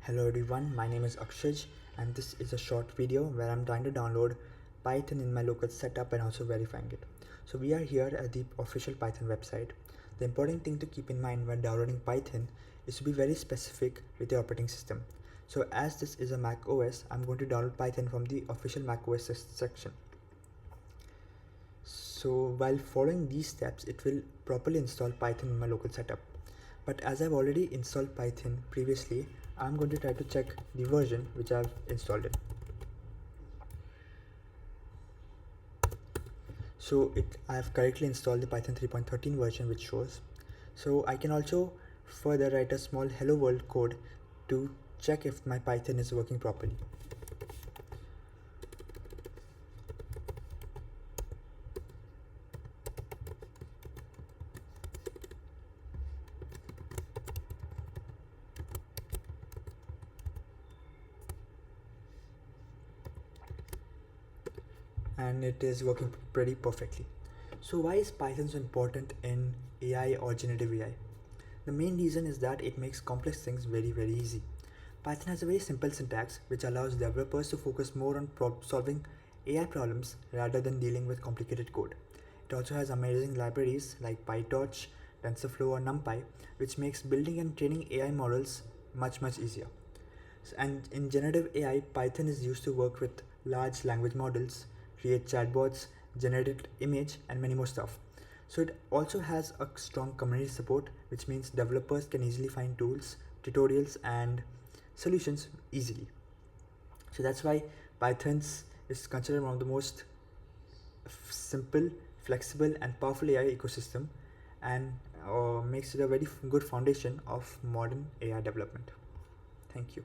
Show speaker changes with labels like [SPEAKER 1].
[SPEAKER 1] Hello everyone, my name is Akshaj and this is a short video where I'm trying to download Python in my local setup and also verifying it. So we are here at the official Python website. The important thing to keep in mind when downloading Python is to be very specific with the operating system. So as this is a Mac OS, I'm going to download Python from the official Mac OS section. So while following these steps, it will properly install Python in my local setup. But as I've already installed Python previously, I'm going to try to check the version which I've installed it. So I have correctly installed the Python 3.13 version which shows. So I can also further write a small hello world code to check if my Python is working properly. And it is working pretty perfectly. So why is Python so important in AI or generative AI? The main reason is that it makes complex things very easy. Python has a very simple syntax which allows developers to focus more on solving AI problems rather than dealing with complicated code. It also has amazing libraries like PyTorch, TensorFlow or NumPy, which makes building and training AI models much easier. And in generative AI, Python is used to work with large language models, create chatbots, generate image, and many more stuff. So it also has a strong community support, which means developers can easily find tools, tutorials, and solutions easily. So that's why Python is considered one of the most simple, flexible, and powerful AI ecosystem, and makes it a very good foundation of modern AI development. Thank you.